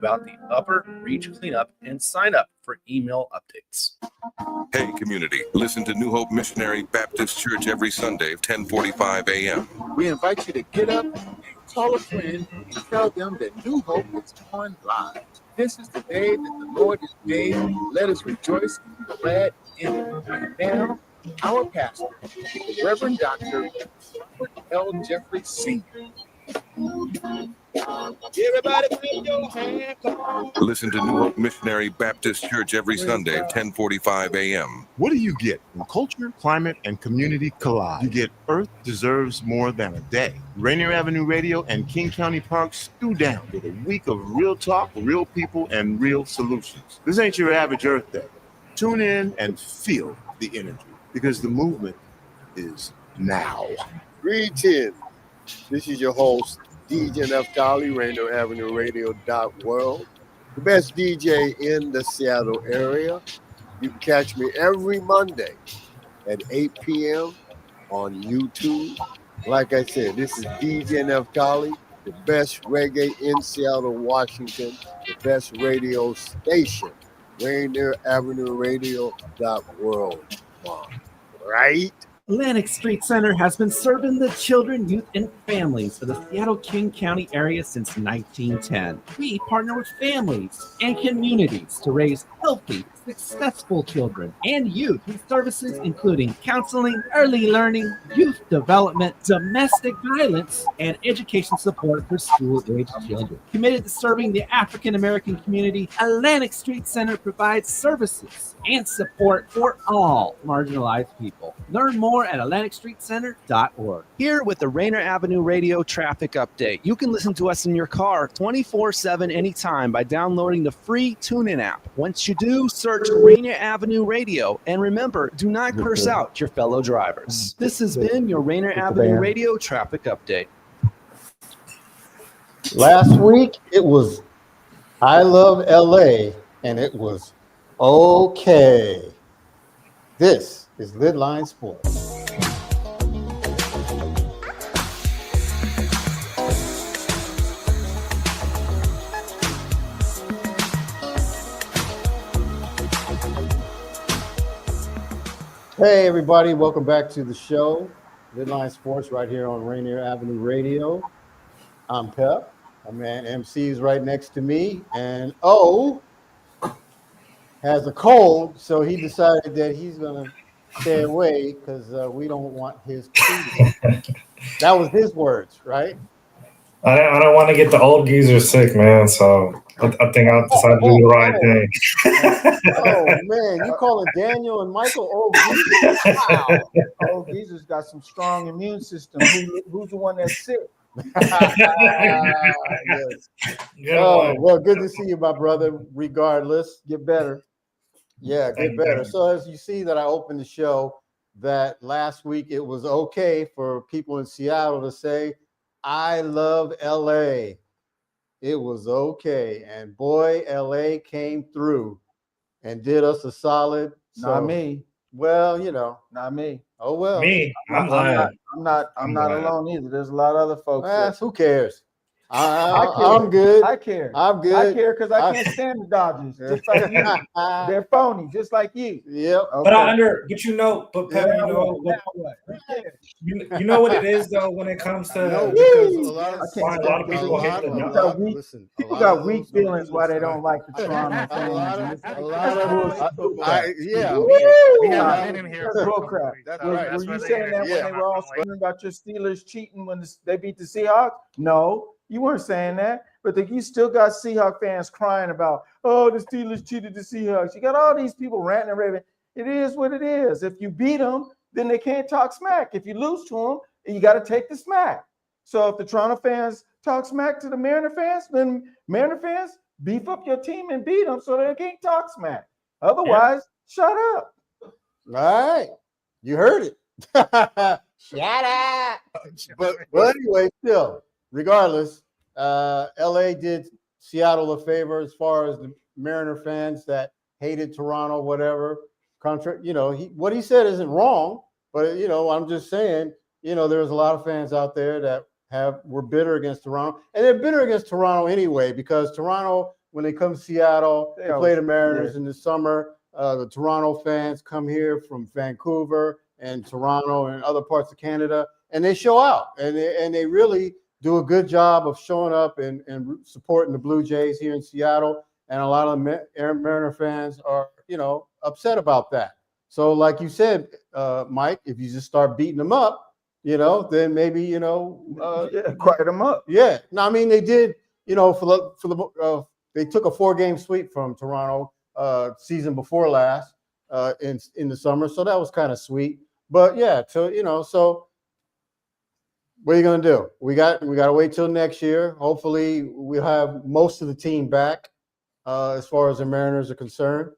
about the Upper Reach cleanup and sign up for email updates. Hey, community, listen to New Hope Missionary Baptist Church every Sunday at 10:45 a.m. We invite you to get up, call a friend, and tell them that New Hope is on live. This is the day that the Lord has made. Let us rejoice and be glad in it. And now, our pastor, the Reverend Dr. Robert L. Jeffrey Sr. Everybody clap your hands. Listen to New Hope Missionary Baptist Church every Sunday at 10:45 a.m. What do you get when culture, climate, and community collide? You get Earth Deserves More Than a Day. Rainier Avenue Radio and King County Park stew down with a week of real talk, real people, and real solutions. This ain't your average Earth Day. Tune in and feel the energy, because the movement is now. Greetings. This is your host, DJ Neftali, Rainier Avenue Radio.world, the best DJ in the Seattle area. You can catch me every Monday at 8 p.m. on YouTube. Like I said, this is DJ Neftali, the best reggae in Seattle, Washington, the best radio station, Rainier Avenue Radio.world. Right? Atlantic Street Center has been serving the children, youth, and families of the Seattle King County area since 1910. We partner with families and communities to raise healthy, successful children and youth with services including counseling, early learning, youth development, domestic violence, and education support for school-aged children. Committed to serving the African American community, Atlantic Street Center provides services and support for all marginalized people. Learn more at AtlanticStreetCenter.org. Here with the Rainier Avenue Radio Traffic Update. You can listen to us in your car 24/7 anytime by downloading the free TuneIn app. Once you do, search Rainier Avenue Radio. And remember, do not curse out your fellow drivers. This has been your Rainier Avenue Radio Traffic Update. Last week, it was I Love LA, and it was okay. This is LidLine Sports. Hey, everybody. Welcome back to the show. LidLine Sports right here on Rainier Avenue Radio. I'm Pep. My man MC is right next to me. And O has a cold, so he decided that he's going to stay away because we don't want his treatment. That was his words, right? I don't want to get the old geezer sick, man. So I think I'll decide to do the right thing. Oh, man. You calling Daniel and Michael old geezers? Wow. Old geezer's got some strong immune system. Who's the one that's sick? Yes. Oh, well, good to see you, my brother. Regardless, get better. Yeah, get better. So as you see that I opened the show, that last week it was okay for people in Seattle to say, I love LA. It was okay. And boy, LA came through and did us a solid. Not me. Well, you know. Not me. Oh, well. Me. I'm not alone either. There's a lot of other folks. Who cares? I'm good. I care. I'm good. I care because I can't stand the Dodgers, just like you. They're phony, just like you. Yep. Okay. But you know what it is though when it comes to A lot of people hate the numbers. People got weak feelings why they don't like the Toronto fans. We have men in here. That's bullcrap. Were you saying that when they were all screaming about your Steelers cheating when they beat the Seahawks? No. You weren't saying that, but you still got Seahawks fans crying about, oh, the Steelers cheated the Seahawks. You got all these people ranting and raving. It is what it is. If you beat them, then they can't talk smack. If you lose to them, you got to take the smack. So if the Toronto fans talk smack to the Mariner fans, then Mariner fans beef up your team and beat them so they can't talk smack. Otherwise, shut up. All right. You heard it. Shut up. But anyway, still. Regardless, LA did Seattle a favor as far as the Mariner fans that hated Toronto, whatever. What he said isn't wrong, but I'm just saying, there's a lot of fans out there that were bitter against Toronto, and they're bitter against Toronto anyway because Toronto when they come to Seattle, they play the Mariners in the summer. The Toronto fans come here from Vancouver and Toronto and other parts of Canada, and they show out, and they really do a good job of showing up and supporting the Blue Jays here in Seattle. And a lot of Mariner fans are, upset about that. So like you said, Mike, if you just start beating them up, then maybe, quiet them up. Yeah. No, I mean, they did, they took a 4-game sweep from Toronto season before last in the summer. So that was kind of sweet. But yeah, so what are you going to do? We got to wait till next year. Hopefully we'll have most of the team back as far as the Mariners are concerned.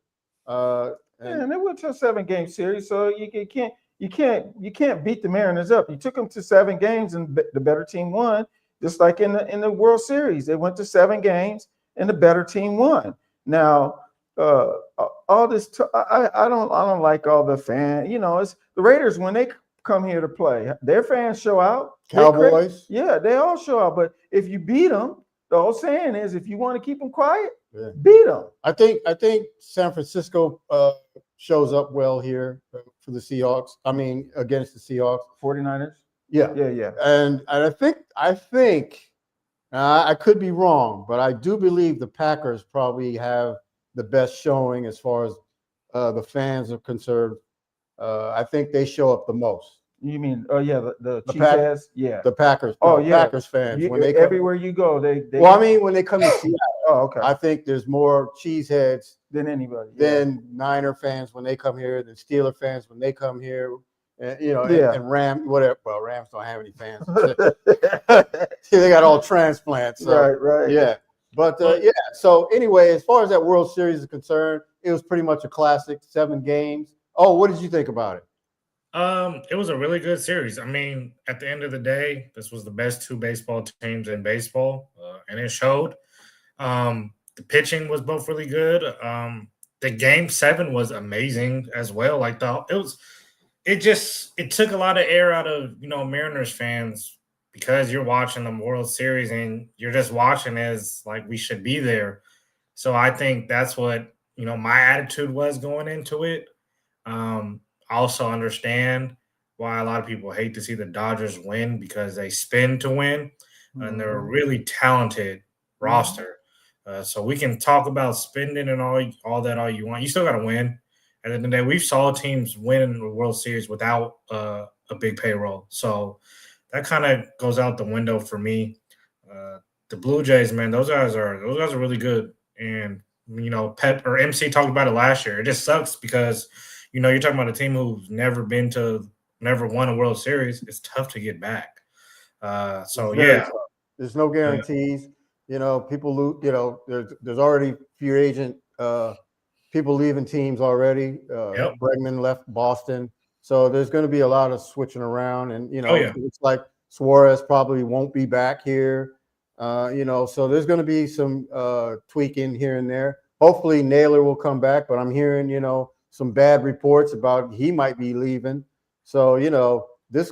And they went to a 7-game series, so you can't beat the Mariners up. You took them to 7 games, and the better team won. Just like in the World Series, they went to 7 games, and the better team won. Now, all this, I don't like all the fans. It's the Raiders when they come here to play. Their fans show out. Cowboys, they all show out. But if you beat them, the old saying is, if you want to keep them quiet, beat them. I think San Francisco shows up well here for the Seahawks. I mean, against the Seahawks. 49ers? Yeah. And I think I could be wrong, but I do believe the Packers probably have the best showing as far as the fans are concerned. I think they show up the most. You mean, the Cheeseheads? The Packers. Packers fans. When they everywhere you go, they well, I mean, when they come to Seattle, okay. I think there's more Cheeseheads than anybody. Than Niner fans when they come here, than Steeler fans when they come here, and and Rams, whatever. Well, Rams don't have any fans. They got all transplants. So, right. Yeah. But so anyway, as far as that World Series is concerned, it was pretty much a classic, 7 games. Oh, what did you think about it? It was a really good series. I mean, at the end of the day, this was the best 2 baseball teams in baseball, and it showed. The pitching was both really good. The game 7 was amazing as well. Like it took a lot of air out of Mariners fans because you're watching the World Series and you're just watching as like we should be there. So I think that's what my attitude was going into it. I also understand why a lot of people hate to see the Dodgers win because they spin to win, and they're a really talented roster. So we can talk about spending and all that all you want. You still got to win. At the end of the day, we saw teams win in the World Series without a big payroll. So that kind of goes out the window for me. The Blue Jays, man, those guys are really good. And Pep or MC talked about it last year. It just sucks because you're talking about a team who's never won a World Series. It's tough to get back. There's no guarantees. People lose. There's already free agent people leaving teams already. Bregman left Boston, so there's going to be a lot of switching around, and it's like Suarez probably won't be back here. So there's going to be some tweaking here and there. Hopefully Naylor will come back, but I'm hearing some bad reports about he might be leaving. So this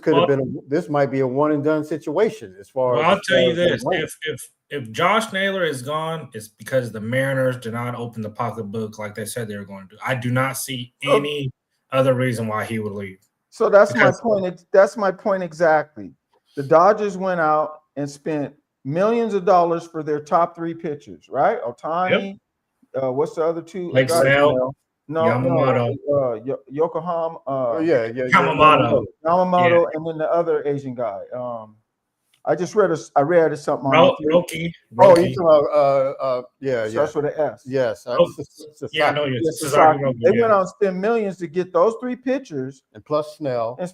might be a one and done situation as far as. I'll tell you this: if Josh Naylor is gone, it's because the Mariners did not open the pocketbook like they said they were going to. I do not see any other reason why he would leave. So that's my point. That's my point exactly. The Dodgers went out and spent millions of dollars for their top 3 pitchers, right? Ohtani. What's the other 2? Blake Snell. Yamamoto. Yokohama. Yamamoto. Yamamoto, and then the other Asian guy. I read something on Roki. Oh, you talking about starts with an S. Yes. I know you. They went out and spent millions to get those 3 pitchers, and plus Snell. And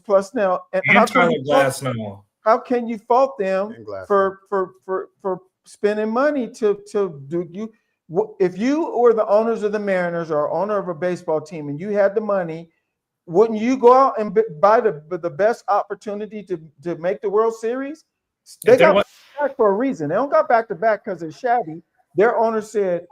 how can you fault them for spending money to do you? If you were the owners of the Mariners or owner of a baseball team and you had the money, wouldn't you go out and buy the best opportunity to make the World Series? They got back for a reason. They don't got back to back because they're shabby. Their owner said,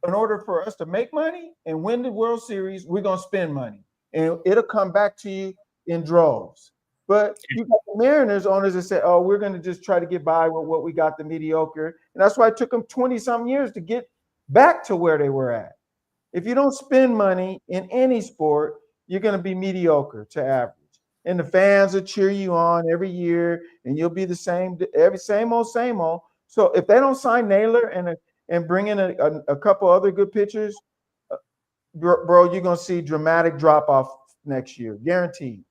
in order for us to make money and win the World Series, we're going to spend money. And it'll come back to you in droves. But you got the Mariners owners that say, oh, we're going to just try to get by with what we got, the mediocre. And that's why it took them 20-some years to get back to where they were at. If you don't spend money in any sport, you're going to be mediocre to average. And the fans will cheer you on every year, and you'll be the same old, same old. So if they don't sign Naylor and bring in a couple other good pitchers, bro, you're going to see dramatic drop-off next year, guaranteed.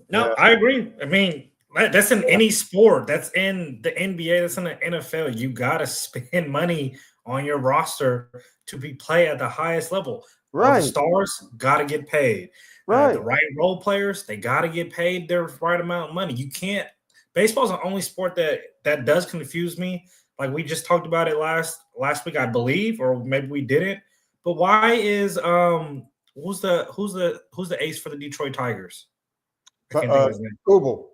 No, I agree. I mean, that's in any sport. That's in the NBA. That's in the NFL. You got to spend money on your roster to be play at the highest level. Right. The stars got to get paid. Right. The right role players, they got to get paid their right amount of money. You can't. Baseball's the only sport that does confuse me. Like we just talked about it last week, I believe, or maybe we didn't. But why is who's the ace for the Detroit Tigers? I can't think of his name. Skubal.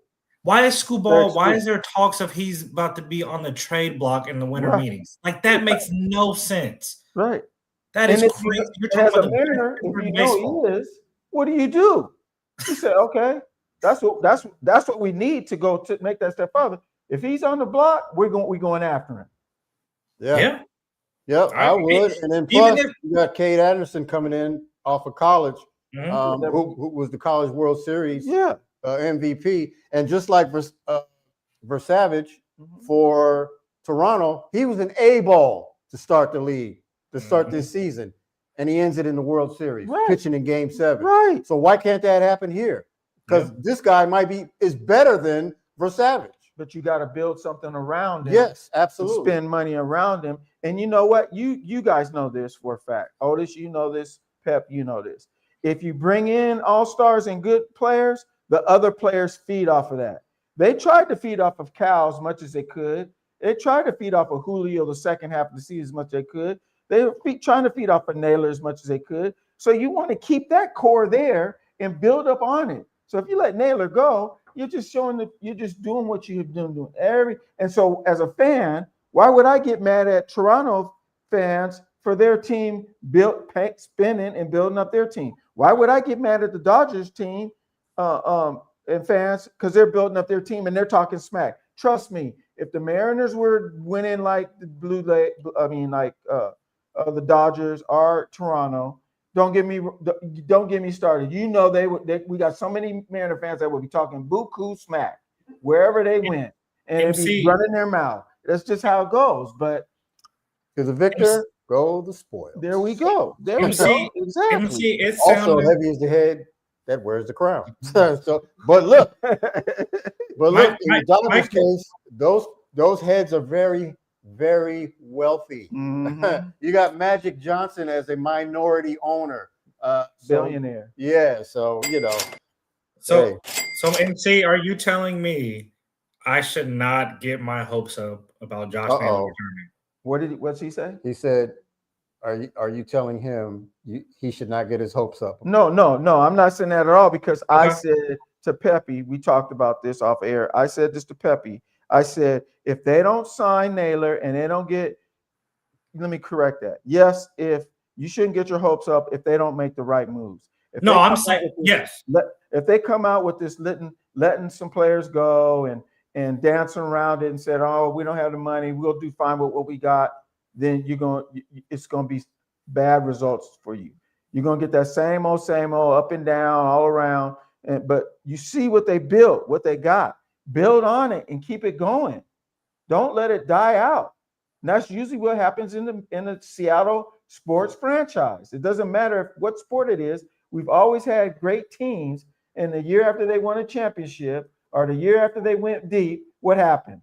Why is Skubal? Why is there talks of he's about to be on the trade block in the winter meetings? Like that makes no sense. Right. That is crazy. You're talking about Mariner, if you know he is, what do? You say, okay, that's what we need to go to make that step further. If he's on the block, we're going after him. Yeah. Yep, I would. And then plus you got Cade Anderson coming in off of college, who was the College World Series MVP. And just like Versavage for Toronto, he was an A-ball to start the league, to start this season. And he ends it in the World Series, pitching in Game 7. Right. So why can't that happen here? Because this guy is better than Versavage. But you got to build something around him. Yes, absolutely. Spend money around him. And you know what? You guys know this for a fact. Otis, you know this. Pep, you know this. If you bring in all-stars and good players, the other players feed off of that. They tried to feed off of Cal as much as they could. They tried to feed off of Julio the second half of the season as much as they could. They were trying to feed off of Naylor as much as they could. So you want to keep that core there and build up on it. So if you let Naylor go, you're just you're just doing what you've been doing. And so as a fan, why would I get mad at Toronto fans for their team spending and building up their team? Why would I get mad at the Dodgers team and fans because they're building up their team and they're talking smack? Trust me, if the Mariners were winning like the the Dodgers or Toronto, don't get me started. You know we got so many Mariner fans that will be talking buku smack wherever they went, and they'd be running their mouth. That's just how it goes. But to the victor, go the spoil. There we go. There we go. Exactly. Also, heavy is the head that wears the crown. But look, in the Dodgers case, those heads are very, very wealthy. You got Magic Johnson as a minority owner, billionaire. So you know. So MC, are you telling me I should not get my hopes up about Josh Naylor returning? What's he say? He said, "Are you telling him he should not get his hopes up?" No, I'm not saying that at all because I said to Pepe, we talked about this off air. I said this to Pepe. I said, if they don't sign Naylor and they don't let me correct that. Yes, if you shouldn't get your hopes up if they don't make the right moves. I'm saying yes. If they come out with this letting some players go and dancing around it and said, oh, we don't have the money, we'll do fine with what we got, then it's going to be bad results for you. You're going to get that same old, up and down, all around. But you see what they built, what they got. Build on it and keep it going. Don't let it die out. And that's usually what happens in the Seattle sports franchise. It doesn't matter what sport it is. We've always had great teams, and the year after they won a championship or the year after they went deep, what happened?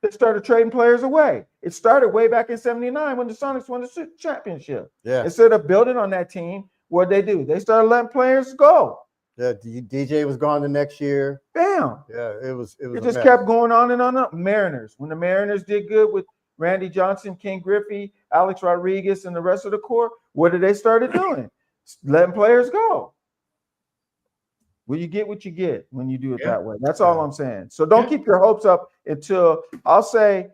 They started trading players away. It started way back in 79 when the Sonics won the championship. Yeah. Instead of building on that team, what'd they do? They started letting players go. Yeah, DJ was gone the next year. Bam. Yeah, it just kept going on and on. Mariners. When the Mariners did good with Randy Johnson, King Griffey, Alex Rodriguez, and the rest of the core, what did they started doing? Letting players go. Well, you get what you get when you do it that way. That's all I'm saying. So don't keep your hopes up until I'll say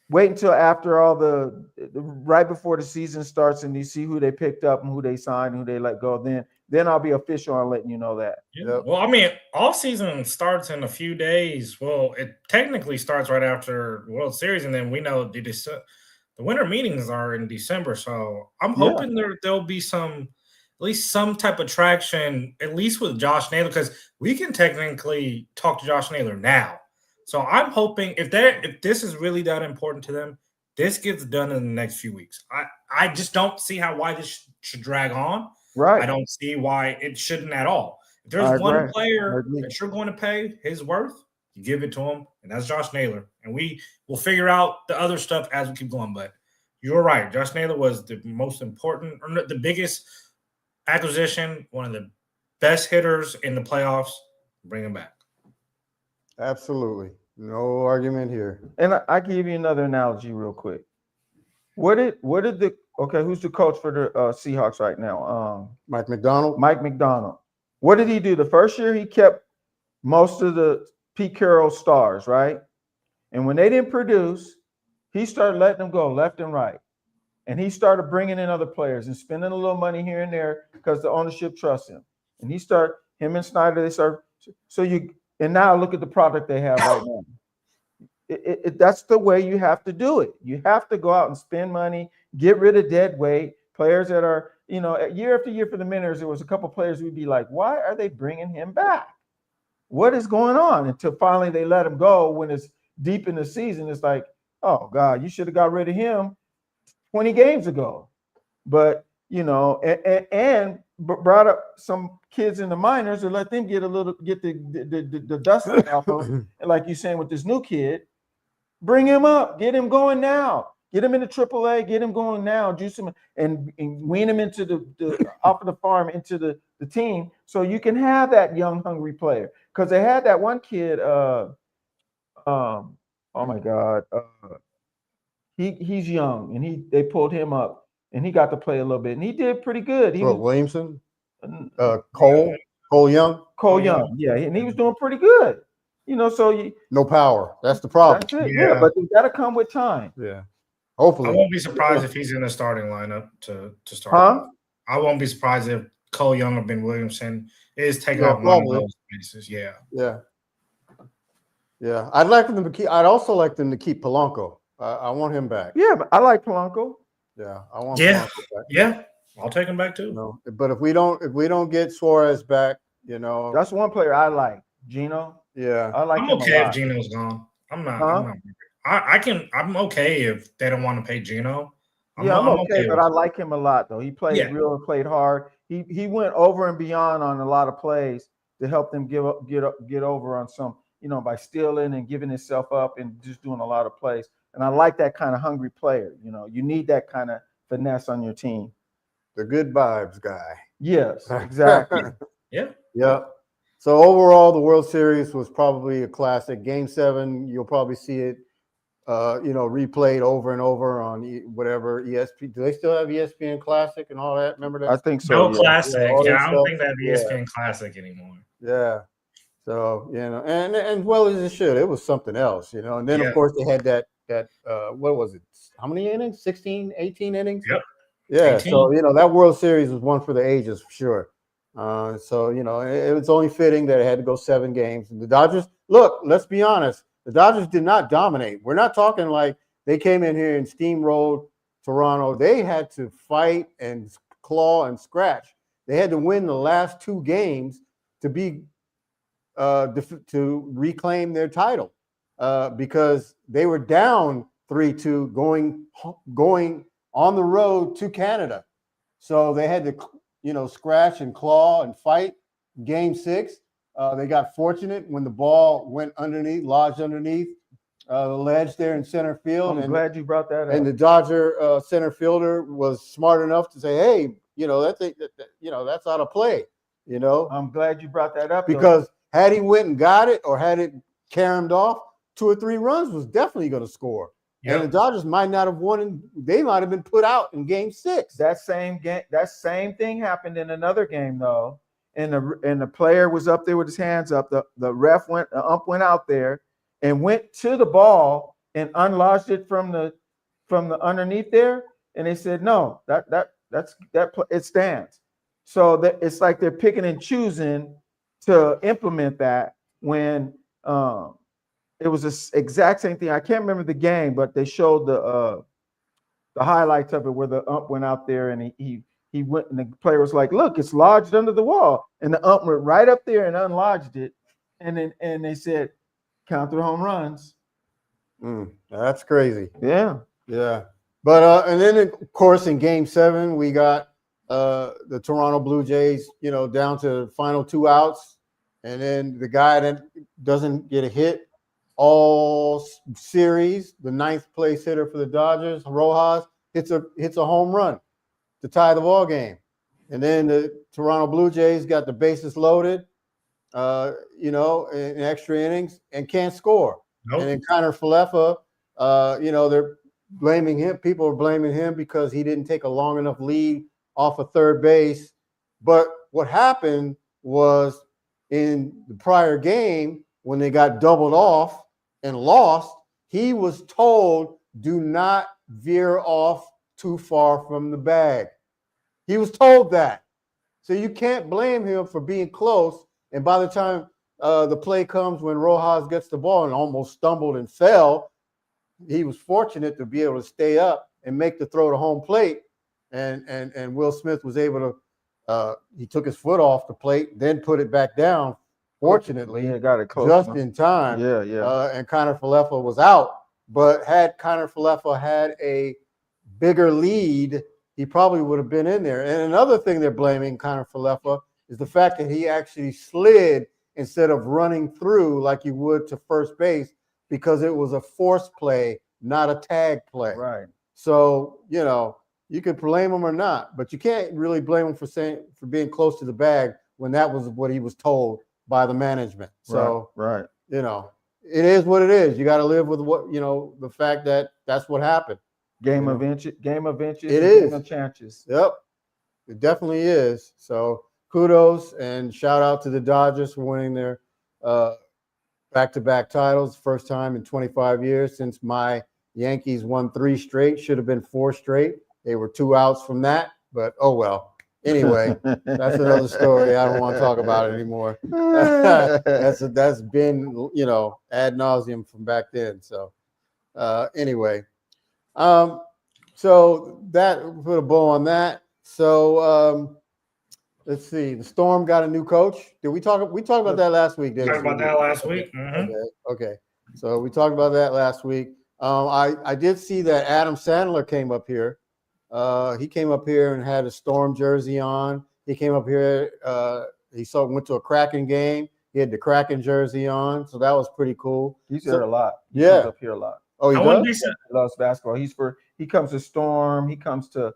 wait until after all the right before the season starts and you see who they picked up and who they signed, and who they let go, then I'll be official on letting you know that. Yeah. Yep. Well, I mean, off season starts in a few days. Well, it technically starts right after World Series, and then we know the winter meetings are in December. So I'm hoping there'll be at least some type of traction, at least with Josh Naylor, because we can technically talk to Josh Naylor now. So I'm hoping if this is really that important to them, this gets done in the next few weeks. I just don't see why this should drag on. Right. I don't see why it shouldn't at all. If there's one player that you're going to pay his worth, you give it to him, and that's Josh Naylor. And we will figure out the other stuff as we keep going. But you're right. Josh Naylor was the most important, or the biggest acquisition, one of the best hitters in the playoffs. Bring him back. Absolutely. No argument here. And I give you another analogy real quick. Who's the coach for the Seahawks right now? Mike McDonald. Mike McDonald. What did he do? The first year he kept most of the Pete Carroll stars, right? And when they didn't produce, he started letting them go left and right. And he started bringing in other players and spending a little money here and there because the ownership trusts him. And him and Snyder, and now look at the product they have right now. That's the way you have to do it. You have to go out and spend money, get rid of dead weight, players that are, year after year for the Miners, there was a couple players we'd be like, why are they bringing him back? What is going on? Until finally they let him go when it's deep in the season. It's like, oh, God, you should have got rid of him 20 games ago. But, and brought up some kids in the minors to let them get the dust off them. And like you're saying with this new kid, bring him up, get him going now, get him into AAA, get him going now, juice him and wean him into the off of the farm into the team, so you can have that young, hungry player. Because they had that one kid, oh my God, he's young, and they pulled him up, and he got to play a little bit, and he did pretty good. Williamson, Cole Young, yeah, and he was doing pretty good. No power. That's the problem. That's it, yeah, but you got to come with time. Yeah, hopefully. I won't be surprised if he's in the starting lineup to start. Huh? I won't be surprised if Cole Young or Ben Williamson is taking off one of those bases. Yeah. I'd also like them to keep Polanco. I want him back. Yeah, but I like Polanco. Yeah, I want Polanco back. Yeah, I'll take him back too. But if we don't get Suarez back, that's one player I like. Gino. Yeah, I like. I'm okay if Gino's gone. I'm not. I'm okay if they don't want to pay Gino. I'm okay, but I like him a lot though. He played played hard. He went over and beyond on a lot of plays to help them get over on some, by stealing and giving himself up and just doing a lot of plays. And I like that kind of hungry player. You need that kind of finesse on your team. The good vibes guy. Yes, exactly. Yeah. So overall, the World Series was probably a classic. Game 7, you'll probably see it, replayed over and over on whatever ESPN. Do they still have ESPN Classic and all that? Remember that? I think so. Classic. I don't think they have ESPN Classic anymore. Yeah. So and well as it should. It was something else, And then of course they had that what was it? How many innings? 16, 18 innings? Yep. Yeah. 18. So that World Series was one for the ages for sure. So it was only fitting that it had to go 7 games. And the Dodgers, look, let's be honest, the Dodgers did not dominate. We're not talking like they came in here and steamrolled Toronto. They had to fight and claw and scratch. They had to win the last 2 games to be to reclaim their title because they were down 3-2 going on the road to Canada. So they had to scratch and claw and fight. Game 6, they got fortunate when the ball went lodged underneath the ledge there in center field. I'm glad you brought that up. And the Dodger center fielder was smart enough to say, "Hey, that's out of play." I'm glad you brought that up because had he went and got it or had it caromed off, 2 or 3 runs was definitely going to score. Yep. And the Dodgers might not have won. They might have been put out in Game 6. That same thing happened in another game though, and the player was up there with his hands up. The ump went out there and went to the ball and unlodged it from the from the underneath there, and they said no, it stands. So that it's like they're picking and choosing to implement that when it was the exact same thing. I can't remember the game, but they showed the highlights of it where the ump went out there and he went, and the player was like, "Look, it's lodged under the wall," and the ump went right up there and unlodged it, and they said, "Count the home runs." That's crazy. Yeah. But and then of course in Game 7 we got the Toronto Blue Jays, down to the final 2 outs, and then the guy that doesn't get a hit all series, the 9th place hitter for the Dodgers, Rojas, hits a home run to tie the ball game, and then the Toronto Blue Jays got the bases loaded, in extra innings and can't score. Nope. And then Connor Falefa, they're blaming him. People are blaming him because he didn't take a long enough lead off of third base. But what happened was in the prior game when they got doubled off and lost, he was told, do not veer off too far from the bag. He was told that. So you can't blame him for being close. And by the time the play comes when Rojas gets the ball and almost stumbled and fell, he was fortunate to be able to stay up and make the throw to home plate. And Will Smith was able to he took his foot off the plate, then put it back down. Fortunately, he got it close, just in time. And Connor Falefa was out. But had Connor Falefa had a bigger lead, he probably would have been in there. And another thing they're blaming Connor Falefa is the fact that he actually slid instead of running through like you would to first base, because it was a force play, not a tag play. Right. So, you could blame him or not, but you can't really blame him for being close to the bag when that was what he was told by the management. So, right. It is what it is. You got to live with what, the fact that that's what happened. Game of inches. It Game is. of chances. Yep. It definitely is. So kudos and shout out to the Dodgers for winning their back-to-back titles. First time in 25 years since my Yankees won 3 straight. Should have been 4 straight. They were 2 outs from that, but oh well. Anyway, that's another story. I don't want to talk about it anymore. That's been, ad nauseum from back then. So anyway, so that put a bow on that. So let's see. The Storm got a new coach. Did we talk about that last week? Talked about that last week. Mm-hmm. Okay. So we talked about that last week. I did see that Adam Sandler came up here. He came up here and had a Storm jersey on. He came up here. Went to a Kraken game. He had the Kraken jersey on, so that was pretty cool. He's here a lot. He comes up here a lot. Oh, he does? He loves basketball. He comes to Storm. He comes to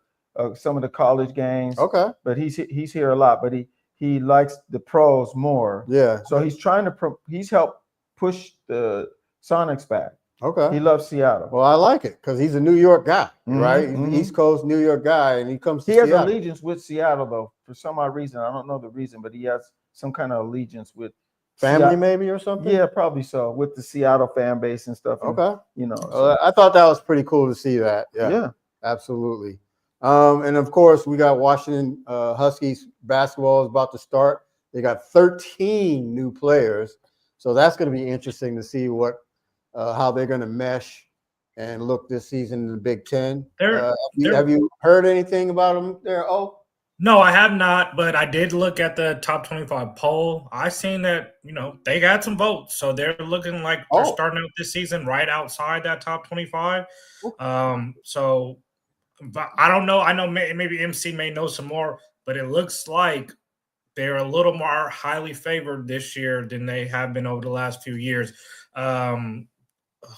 some of the college games. Okay, but he's here a lot. But he likes the pros more. Yeah. So he's trying to he's helped push the Sonics back. Okay. He loves Seattle. Well, I like it because he's a New York guy, right? Mm-hmm. East Coast New York guy, and he comes to Seattle. Seattle. Allegiance with Seattle, though, for some odd reason. I don't know the reason, but he has some kind of allegiance with family, Seattle. maybe, or something. Yeah, probably so, with the Seattle fan base and stuff. And, okay. So. I thought that was pretty cool to see that. Yeah. Absolutely. And of course, we got Washington Huskies basketball is about to start. They got 13 new players, so that's going to be interesting to see how they're going to mesh and look this season in the Big Ten. Have you heard anything about them there? Oh, no, I have not, but I did look at the top 25 poll. I seen that, they got some votes. So they're looking like they're starting out this season right outside that top 25. So I don't know. I know maybe MC may know some more, but it looks like they're a little more highly favored this year than they have been over the last few years.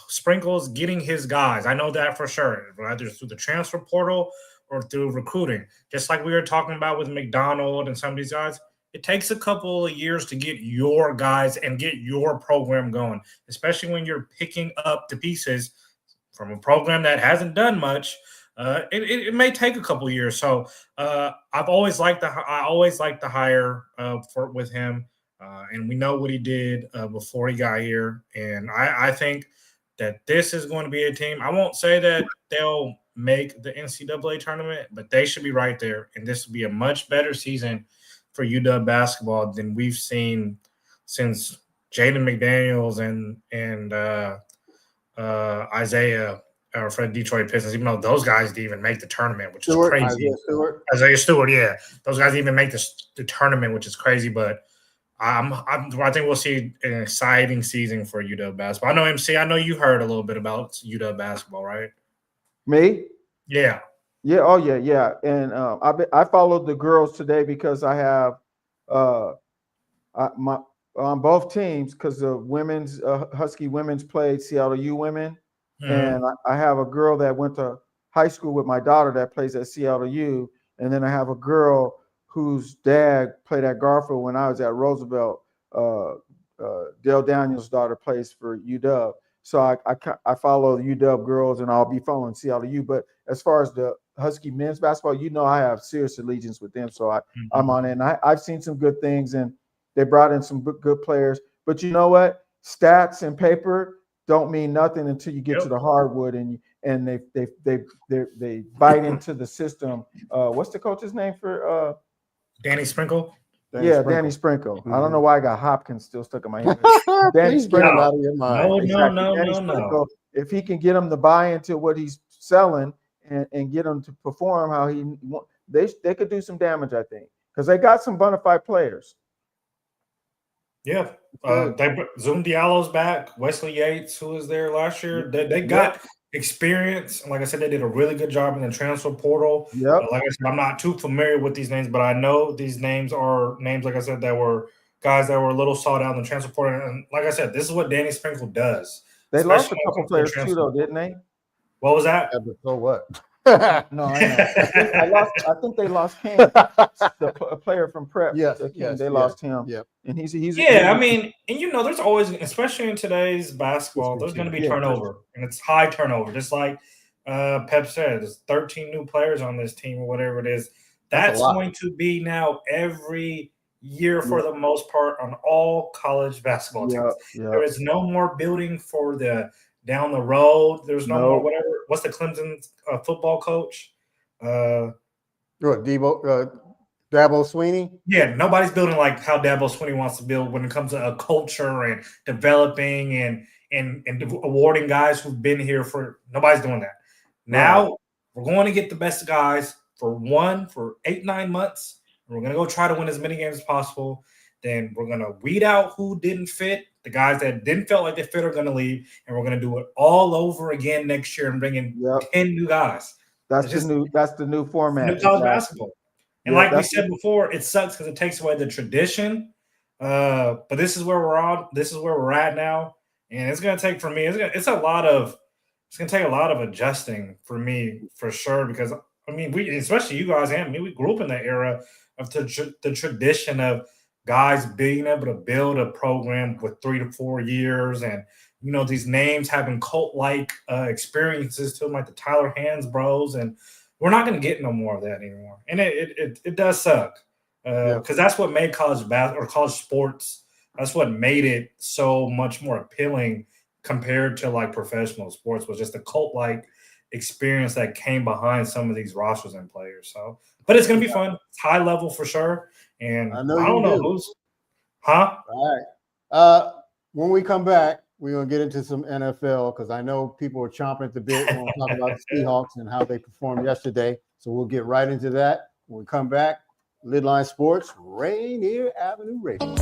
Sprinkles getting his guys. I know that for sure, whether through the transfer portal or through recruiting. Just like we were talking about with McDonald and some of these guys, it takes a couple of years to get your guys and get your program going, especially when you're picking up the pieces from a program that hasn't done much. It may take a couple of years. So I always liked the hire with him. And we know what he did before he got here. And I think that this is going to be a team. I won't say that they'll make the NCAA tournament, but they should be right there. And this will be a much better season for UW basketball than we've seen since Jaden McDaniels and Isaiah for the Detroit Pistons, even though those guys didn't even make the tournament, which is crazy. Isaiah Stewart, yeah. Those guys didn't even make the tournament, which is crazy. But I think we'll see an exciting season for UW basketball. I know, MC, I know you heard a little bit about UW basketball, right? Me? Yeah. Yeah. Oh, yeah. Yeah. And I followed the girls today because I have on both teams, because the women's Husky women's played Seattle U women. And I have a girl that went to high school with my daughter that plays at Seattle U. And then I have a girl whose dad played at Garfield when I was at Roosevelt. Dale Daniels' daughter plays for UW. So I follow UW girls, and I'll be following Seattle U. But as far as the Husky men's basketball, I have serious allegiance with them. So I'm on it. And I've seen some good things, and they brought in some good players. But you know what? Stats and paper don't mean nothing until you get to the hardwood and they bite into the system. What's the coach's name for Danny Sprinkle? Danny Sprinkle. I don't know why I got Hopkins still stuck in my head. Danny Sprinkle out of your mind. No. If he can get them to buy into what he's selling and get them to perform how they could do some damage, I think, because they got some bona fide players. Yeah, Zoom Diallo's back. Wesley Yates, who was there last year, they got experience. And like I said, they did a really good job in the transfer portal. Like I said, I'm not too familiar with these names, but I know these names are names, like I said, that were guys that were a little sought out in the transfer portal. And like I said, this is what Danny Sprinkle does. They lost a couple players too, though, didn't they? What was that? So what? No, I think they lost him, a player from Prep. They lost him. Yeah, and he's I mean, and there's always, especially in today's basketball, there's going to be turnover, and it's high turnover. Just like Pep said, there's 13 new players on this team or whatever it is. That's going to be now every year for the most part on all college basketball teams. There is no more building for the down the road. There's no more whatever. What's the Clemson football coach? Dabo Sweeney? Yeah, nobody's building like how Dabo Sweeney wants to build when it comes to a culture and developing and awarding guys who've been here for – nobody's doing that. Now we're going to get the best guys for 8-9 months. And we're going to go try to win as many games as possible. Then we're going to weed out who didn't fit. The guys that didn't feel like they fit are going to leave, and we're going to do it all over again next year and bring in 10 new guys. That's the new format. New college basketball. And like we said before, it sucks because it takes away the tradition. But this is where we're on. This is where we're at now, and it's going to take for me. It's going to take a lot of adjusting for me for sure. Because I mean, we, especially you guys and me, we grew up in that era of the tradition of guys being able to build a program with 3 to 4 years, and these names having cult-like experiences to them, like the Tyler Hands bros, and we're not going to get no more of that anymore. And it does suck because that's what made college basketball or college sports. That's what made it so much more appealing compared to like professional sports, was just the cult-like experience that came behind some of these rosters and players. So, but it's going to be fun. It's high level for sure. And I don't know who's, All right. When we come back, we're going to get into some NFL because I know people are chomping at the bit. We're going to talk about the Seahawks and how they performed yesterday. So we'll get right into that. When we come back, LidLine Sports, Rainier Avenue Radio.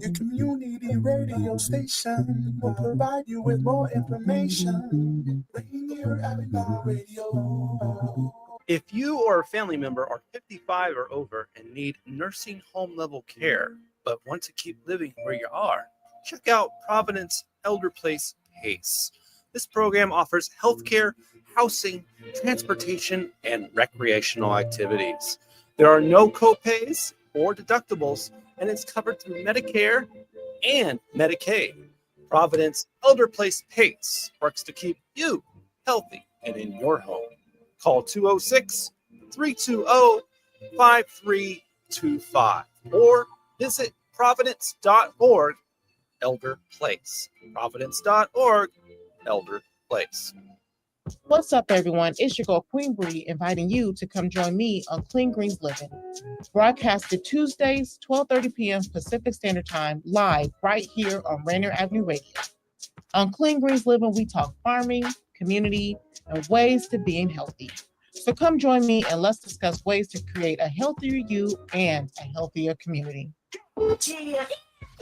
Your community radio station will provide you with more information. Rainier Avenue Radio. If you or a family member are 55 or over and need nursing home level care, but want to keep living where you are, check out Providence Elder Place PACE. This program offers healthcare, housing, transportation, and recreational activities. There are no copays or deductibles, and it's covered through Medicare and Medicaid. Providence Elder Place PACE works to keep you healthy and in your home. Call 206-320-5325 or visit providence.org Elder Place. Providence.org Elder Place. What's up, everyone? It's your girl, Queen Bree, inviting you to come join me on Clean Greens Living. Broadcasted Tuesdays, 12:30 p.m. Pacific Standard Time, live right here on Rainier Avenue Radio. On Clean Greens Living, we talk farming, community, and ways to being healthy. So come join me and let's discuss ways to create a healthier you and a healthier community. Hey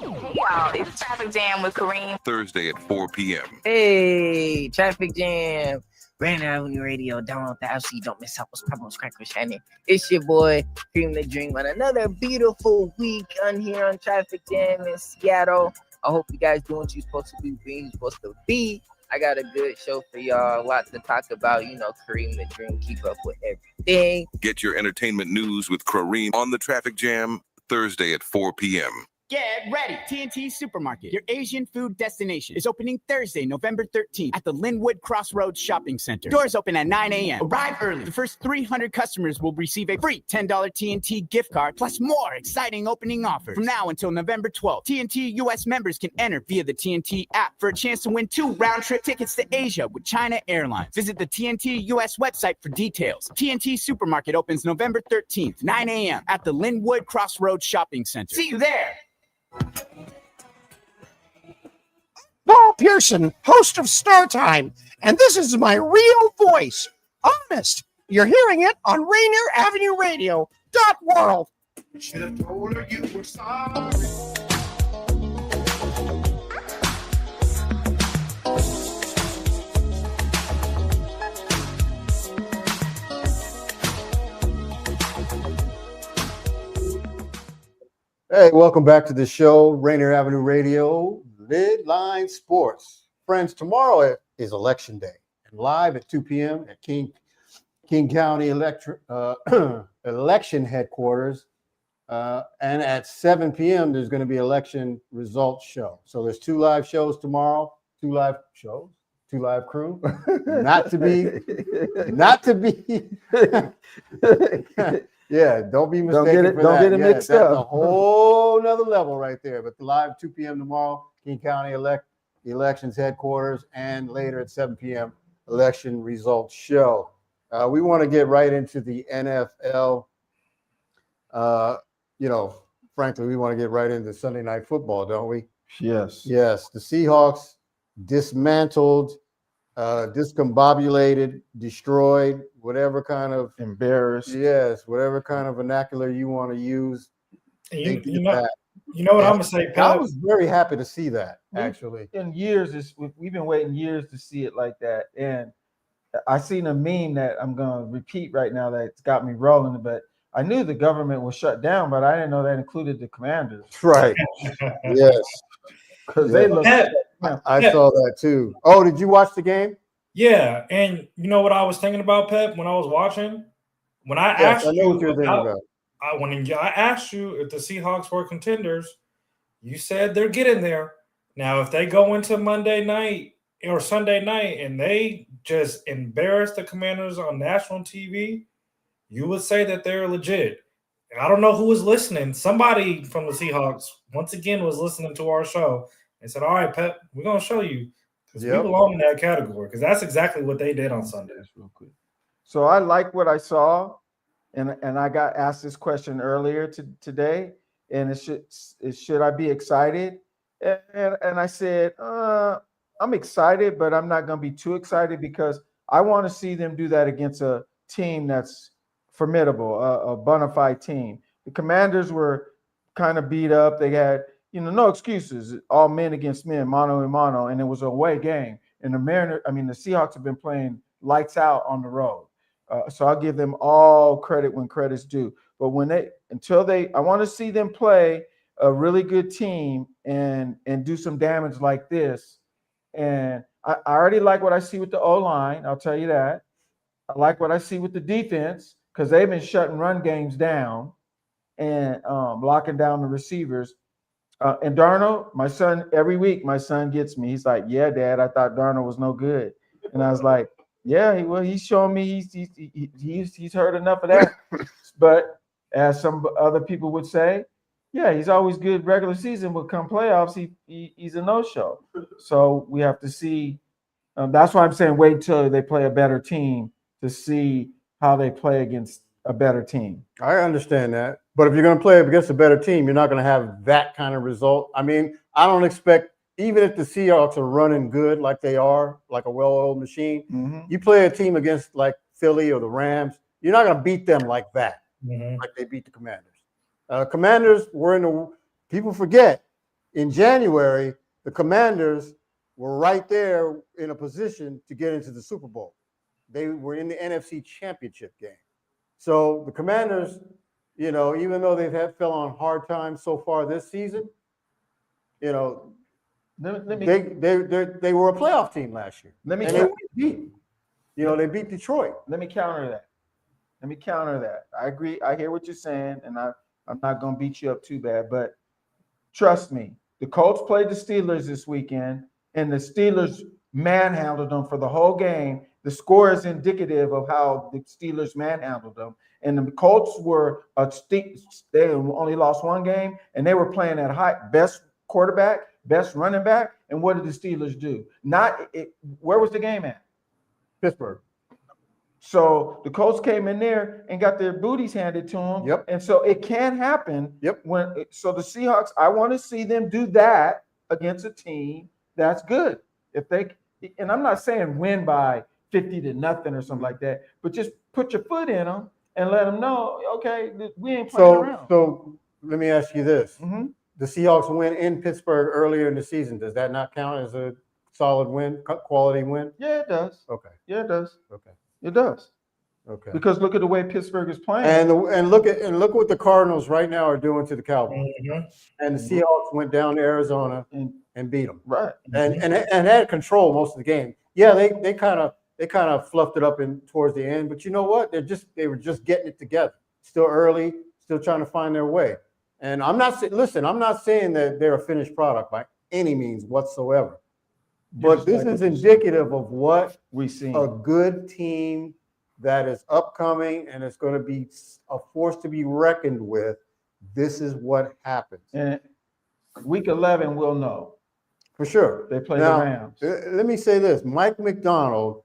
y'all, it's Traffic Jam with Kareem. Thursday at 4 p.m. Hey, Traffic Jam. Rainier Avenue Radio, download the app so you don't miss out what's popping on Crackle Shining. It's your boy, Cream the Dream, on another beautiful week on here on Traffic Jam in Seattle. I hope you guys doing what you're supposed to be, being supposed to be. I got a good show for y'all, a lot to talk about. You know, Kareem the Dream, keep up with everything. Get your entertainment news with Kareem on the Traffic Jam, Thursday at 4 p.m. Get ready. TNT Supermarket, your Asian food destination, is opening Thursday, November 13th at the Linwood Crossroads Shopping Center. Doors open at 9 a.m. Arrive early. The first 300 customers will receive a free $10 TNT gift card, plus more exciting opening offers. From now until November 12th, TNT U.S. members can enter via the TNT app for a chance to win 2 round-trip tickets to Asia with China Airlines. Visit the TNT U.S. website for details. TNT Supermarket opens November 13th, 9 a.m. at the Linwood Crossroads Shopping Center. See you there. Paul Pearson, host of Star Time, and this is my real voice. Honest. You're hearing it on Rainier Avenue Radio .world. Should have told her you were sorry. Hey, welcome back to the show, Rainier Avenue Radio, LidLine Sports. Friends, tomorrow is Election Day, and live at 2 p.m. at King County Election Headquarters, and at 7 p.m. there's going to be election results show. So there's 2 live shows tomorrow, 2 live shows, 2 live crew, not to be. Yeah, don't be mistaken. Don't get it mixed up. That's a whole nother level right there. But the live 2 p.m. tomorrow, King County Elections Headquarters, and later at 7 p.m. election results show. We want to get right into the NFL. Frankly, we want to get right into Sunday Night Football, don't we? Yes. Yes. The Seahawks dismantled, discombobulated, destroyed, whatever kind of embarrassed. Yes, whatever kind of vernacular you want to use. You know what I'm gonna say, Pep? I was very happy to see that. Actually, in years, we've been waiting years to see it like that, and I seen a meme that I'm gonna repeat right now that's got me rolling. But I knew the government was shut down, but I didn't know that included the Commanders. Right. Yes. Because they look. I saw that too. Oh, did you watch the game? Yeah, and you know what I was thinking about, Pep, when I was watching? When I asked I know what you're thinking about. When I asked you if the Seahawks were contenders, you said they're getting there. Now, if they go into Monday night or Sunday night and they just embarrass the Commanders on national TV, you would say that they're legit. And I don't know who was listening. Somebody from the Seahawks, once again, was listening to our show and said, all right, Pep, we're going to show you. Because we belong in that category. Because that's exactly what they did on Sunday. Real quick. So I like what I saw. And I got asked this question earlier today. And should I be excited? And I said, I'm excited, but I'm not going to be too excited because I want to see them do that against a team that's formidable, a bona fide team. The Commanders were kind of beat up. They had, no excuses, all men against men, mano a mano, and it was a away game. And the Seahawks have been playing lights out on the road. So I'll give them all credit when credit's due. But I want to see them play a really good team and do some damage like this. And I already like what I see with the O-line. I'll tell you that. I like what I see with the defense because they've been shutting run games down and locking down the receivers. And Darnold, my son, every week, my son gets me. He's like, yeah, Dad, I thought Darnold was no good. And I was like, yeah, he's showing me he's heard enough of that. But as some other people would say, yeah, he's always good regular season, but come playoffs, he's a no-show. So we have to see. That's why I'm saying wait until they play a better team to see how they play against a better team. I understand that. But if you're going to play against a better team, you're not going to have that kind of result. I mean, I don't expect, even if the Seahawks are running good like they are, like a well-oiled machine, you play a team against like Philly or the Rams, you're not going to beat them like that, like they beat the Commanders. Commanders were in the – people forget, in January, the Commanders were right there in a position to get into the Super Bowl. They were in the NFC Championship game. So the Commanders – even though they've fell on hard times so far this season, they were a playoff team last year. They beat Detroit. Let me counter that. I agree. I hear what you're saying, and I'm not going to beat you up too bad. But trust me, the Colts played the Steelers this weekend, and the Steelers manhandled them for the whole game. The score is indicative of how the Steelers manhandled them. And the Colts were they only lost one game, and they were playing at best quarterback, best running back. And what did the Steelers do? Where was the game at? Pittsburgh. So the Colts came in there and got their booties handed to them. Yep. And so it can happen. Yep. So the Seahawks, I want to see them do that against a team that's good. And I'm not saying win by 50-0 or something like that, but just put your foot in them and let them know, okay, we ain't playing around. So let me ask you this. The Seahawks win in Pittsburgh earlier in the season. Does that not count as a solid win, quality win? Yeah, it does. Okay. Yeah, it does. Okay. It does. Okay. Because look at the way Pittsburgh is playing. And look what the Cardinals right now are doing to the Cowboys. And the Seahawks went down to Arizona and beat them. Right. And had control most of the game. Yeah, they kind of fluffed it up towards the end, but you know what? They were just getting it together. Still early, still trying to find their way. And I'm not saying that they're a finished product by any means whatsoever. But this is indicative of what we see. A good team that is upcoming and it's going to be a force to be reckoned with. This is what happens. And week 11, we'll know. For sure. They play Now, the Rams. Let me say this. Mike McDonald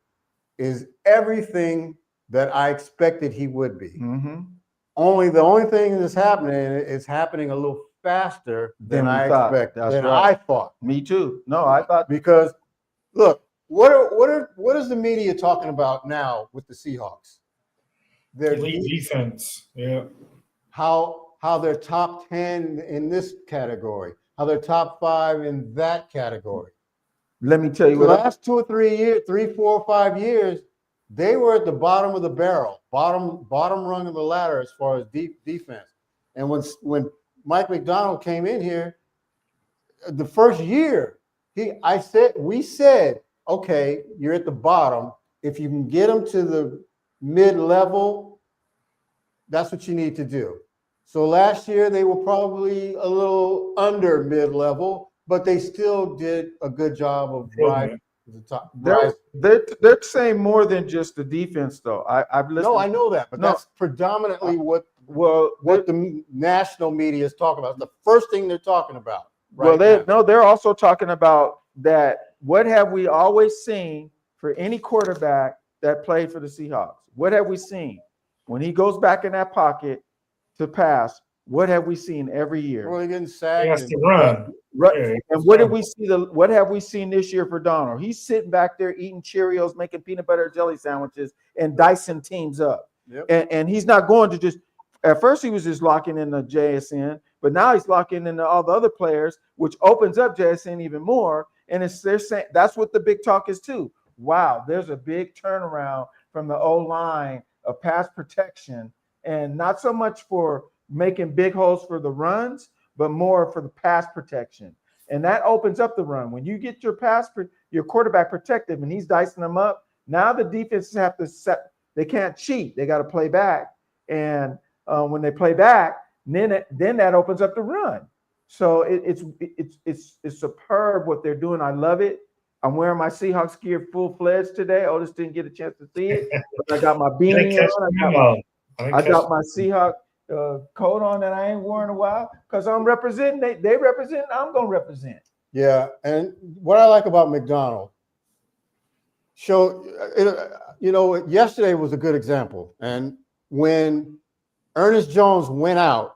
is everything that I expected he would be. Mm-hmm. The only thing that's happening is happening a little faster than I expected. I thought. Me too. No, I thought, because look, what is the media talking about now with the Seahawks? Their elite defense. Yeah. How they're top 10 in this category, how they're top 5 in that category. Let me tell you, the last 2 or 3 years, 3, 4, 5 years, they were at the bottom of the barrel, bottom rung of the ladder as far as defense. And when Mike McDonald came in here, the first year, we said, okay, you're at the bottom. If you can get them to the mid-level, that's what you need to do. So last year they were probably a little under mid-level, but they still did a good job of rising to the top. They're saying more than just the defense, though. I've listened. No, I know that, but that's predominantly what the national media is talking about. The first thing they're talking about. They're also talking about that. What have we always seen for any quarterback that played for the Seahawks? What have we seen when he goes back in that pocket to pass? What have we seen every year? Well, he getting sacked. He has to run. Right. Yeah, and what did we see? What have we seen this year for Donald? He's sitting back there eating Cheerios, making peanut butter and jelly sandwiches, and dicing teams up. Yep. And he's not going to just. At first, he was just locking in the JSN, but now he's locking in all the other players, which opens up JSN even more. And they're saying that's what the big talk is too. Wow, there's a big turnaround from the O-line of pass protection, and not so much for making big holes for the runs, but more for the pass protection. And that opens up the run. When you get your quarterback protected and he's dicing them up, now the defenses have to set. They can't cheat. They got to play back. And when they play back, then that opens up the run. So it's superb what they're doing. I love it. I'm wearing my Seahawks gear full-fledged today. Otis didn't get a chance to see it, but I got my beanie on. I got my Seahawks coat on that I ain't worn in a while because I'm representing. They represent. I'm gonna represent. Yeah, and what I like about McDonald, yesterday was a good example. And when Ernest Jones went out,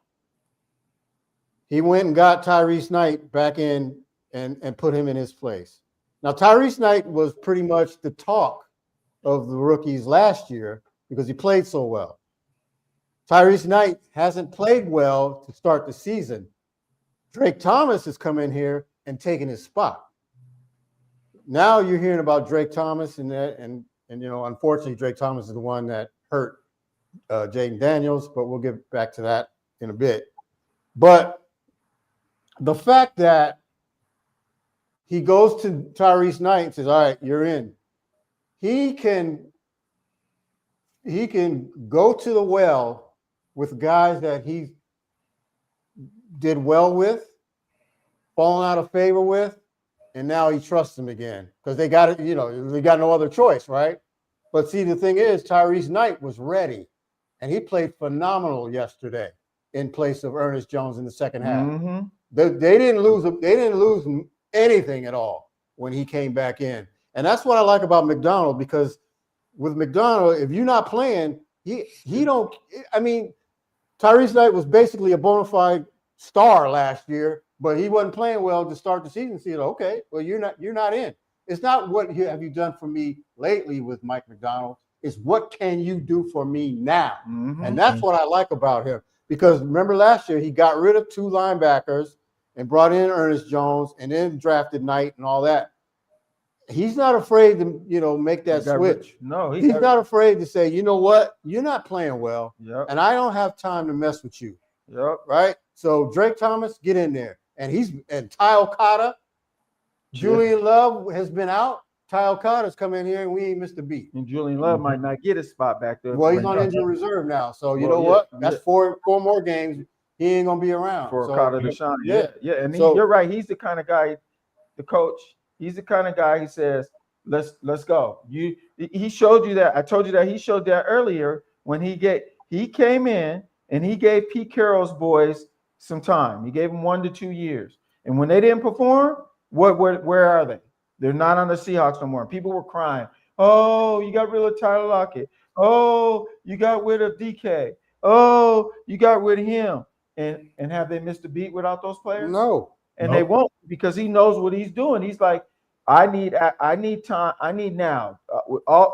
he went and got Tyrese Knight back in and put him in his place. Now, Tyrese Knight was pretty much the talk of the rookies last year because he played so well. Tyrese Knight hasn't played well to start the season. Drake Thomas has come in here and taken his spot. Now you're hearing about Drake Thomas and unfortunately, Drake Thomas is the one that hurt Jaden Daniels, but we'll get back to that in a bit. But the fact that he goes to Tyrese Knight and says, all right, you're in. He can go to the well with guys that he did well with, fallen out of favor with, and now he trusts them again because they got it. They got no other choice, right? But see, the thing is, Tyrese Knight was ready, and he played phenomenal yesterday in place of Ernest Jones in the second half. Mm-hmm. They didn't lose. They didn't lose anything at all when he came back in, and that's what I like about McDonald because with McDonald, if you're not playing, he don't. I mean, Tyrese Knight was basically a bona fide star last year, but he wasn't playing well to start the season. So okay, well you're not in. It's not what have you done for me lately with Mike McDonald. It's what can you do for me now, and that's what I like about him. Because remember last year he got rid of 2 linebackers and brought in Ernest Jones and then drafted Knight and all that. He's not afraid to make that switch. He's not afraid to say, you know what, you're not playing well, and I don't have time to mess with you. Right. So Drake Thomas, get in there, and Ty Okada, Julian Love has been out. Ty Okada's come in here and we ain't missed a beat. And Julian Love might not get a spot back there. Well, he's on injured reserve now, so you know what? That's 4 more games. He ain't gonna be around for Okada to shine. Yeah. And you're right. He's the kind of guy, the coach. He's the kind of guy he says, let's go. He showed you that. I told you that he showed that earlier when he came in and he gave Pete Carroll's boys some time. He gave them 1 to 2 years. And when they didn't perform, where are they? They're not on the Seahawks no more. People were crying. Oh, you got rid of Tyler Lockett. Oh, you got rid of DK. Oh, you got rid of him. And have they missed a beat without those players? No. And they won't because he knows what he's doing. He's like, I need time. I need now.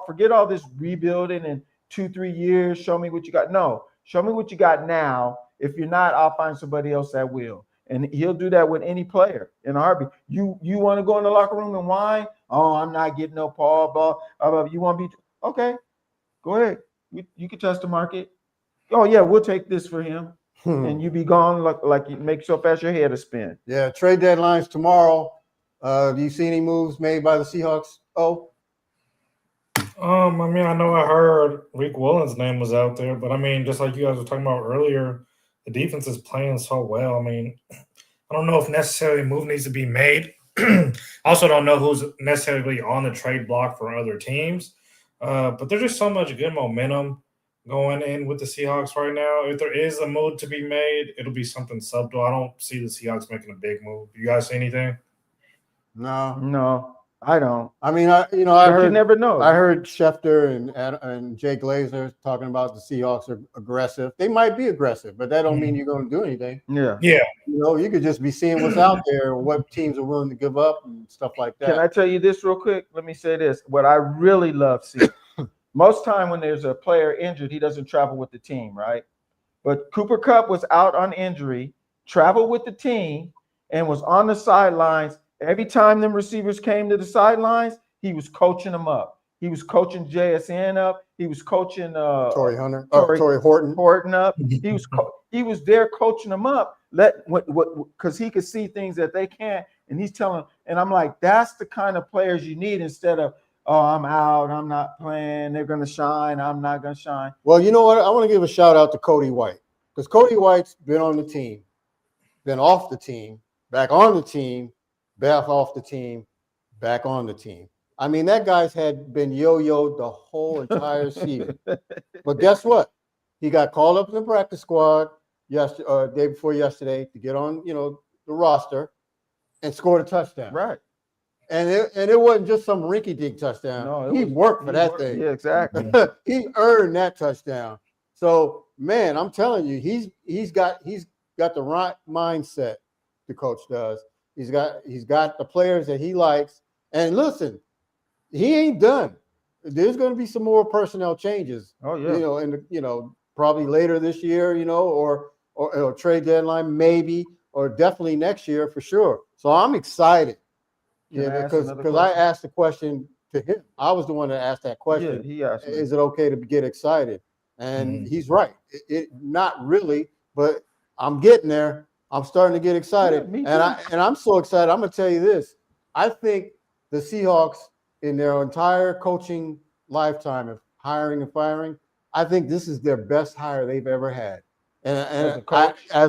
Forget all this rebuilding in 2-3 years. Show me what you got. No, show me what you got now. If you're not, I'll find somebody else that will. And he'll do that with any player in a heartbeat. You want to go in the locker room and whine? Oh, I'm not getting no Paul ball. You want to be okay? Go ahead. You can test the market. Oh yeah, we'll take this for him. And you be gone like you make so fast your head to spin. Yeah, trade deadlines tomorrow. Do you see any moves made by the Seahawks? I mean, I know I heard Rick Willen's name was out there, but I mean, just like you guys were talking about earlier, the defense is playing so well. I mean, I don't know if necessarily a move needs to be made. Also don't know who's necessarily on the trade block for other teams. But there's just so much good momentum going in with the Seahawks right now. If there is a move to be made, it'll be something subtle. I don't see the Seahawks making a big move. You guys see anything? No, I don't. I mean, I heard. You never know. I heard Schefter and Jay Glazer talking about the Seahawks are aggressive. They might be aggressive, but that don't mean you're going to do anything. Yeah. You could just be seeing what's out there, what teams are willing to give up and stuff like that. Can I tell you this real quick? Let me say this. What I really love seeing. Most time when there's a player injured, he doesn't travel with the team, right? But Cooper Kupp was out on injury, traveled with the team, and was on the sidelines. Every time them receivers came to the sidelines, he was coaching them up. He was coaching JSN up. He was coaching Torrey Horton up. He was there coaching them up. Because he could see things that they can't, and he's telling. And I'm like, that's the kind of players you need instead of, oh, I'm out, I'm not playing, they're going to shine, I'm not going to shine. Well, you know what? I want to give a shout out to Cody White because Cody White's been on the team. been off the team, back on the team, back off the team, back on the team. I mean, that guy's had been yo-yoed the whole entire season. But guess what? He got called up in the practice squad day before yesterday to get on, the roster and scored a touchdown. Right. And it wasn't just some rinky-dink touchdown. No, he worked for that thing. Yeah, exactly. He earned that touchdown. So, man, I'm telling you, he's got the right mindset. The coach does. He's got the players that he likes. And listen, he ain't done. There's going to be some more personnel changes. Oh yeah. And probably later this year, or trade deadline maybe, or definitely next year for sure. So I'm excited. Yeah, because I asked the question to him. I was the one that asked that question. Yeah, he asked me. Is it okay to get excited? And he's right. It not really, but I'm getting there. I'm starting to get excited. Yeah, me too. And I'm so excited. I'm going to tell you this. I think the Seahawks in their entire coaching lifetime of hiring and firing, I think this is their best hire they've ever had. And as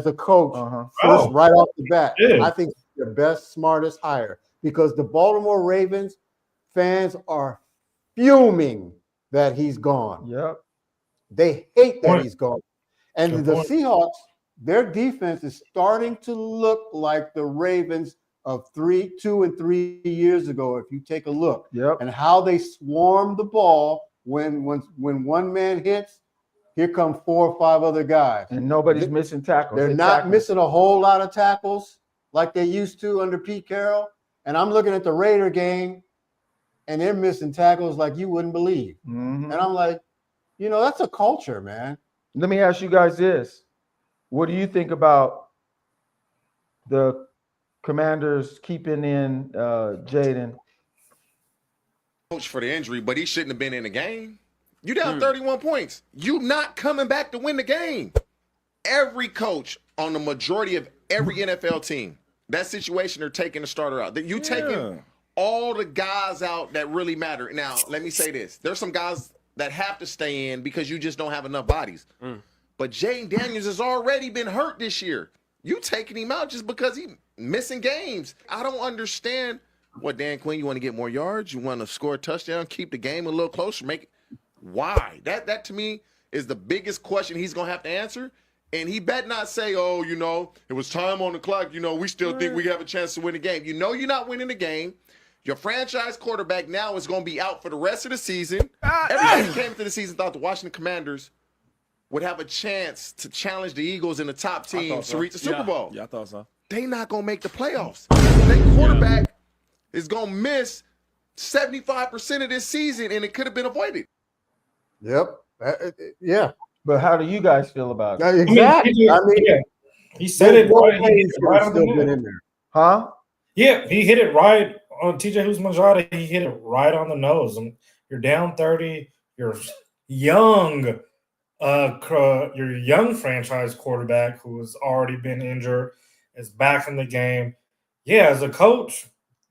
a coach, first, right off the bat, I think it's their best, smartest hire. Because the Baltimore Ravens fans are fuming that he's gone. Yep. They hate that he's gone. And the Seahawks, their defense is starting to look like the Ravens of 2 and 3 years ago. If you take a look, and how they swarm the ball when one man hits, here come 4 or 5 other guys, and nobody's missing tackles. They're not missing a whole lot of tackles like they used to under Pete Carroll. And I'm looking at the Raider game, and they're missing tackles like you wouldn't believe. And I'm like, that's a culture, man. Let me ask you guys this. What do you think about the Commanders keeping in Jaden? Coach for the injury, but he shouldn't have been in the game. You down 31 points. You not coming back to win the game. Every coach on the majority of every NFL team, that situation, they're taking the starter out. You taking all the guys out that really matter. Now, let me say this. There's some guys that have to stay in because you just don't have enough bodies. But Jaden Daniels has already been hurt this year. You taking him out just because he's missing games. I don't understand. What, Dan Quinn, you want to get more yards? You want to score a touchdown, keep the game a little closer? Why? That to me is the biggest question he's going to have to answer. And he better not say, it was time on the clock. We still think we have a chance to win the game. You're not winning the game. Your franchise quarterback now is going to be out for the rest of the season. Everybody who came into the season thought the Washington Commanders would have a chance to challenge the Eagles in the top teams to reach the Super Bowl. Yeah, I thought so. They not going to make the playoffs. Their quarterback is going to miss 75% of this season, and it could have been avoided. Yep. Yeah. But how do you guys feel about it? Exactly. He said it right on the nose. Huh? Yeah, he hit it right on TJ Houshmandzadeh. He hit it right on the nose. And you're down 30. You're young. Your young franchise quarterback who has already been injured is back in the game. Yeah, as a coach,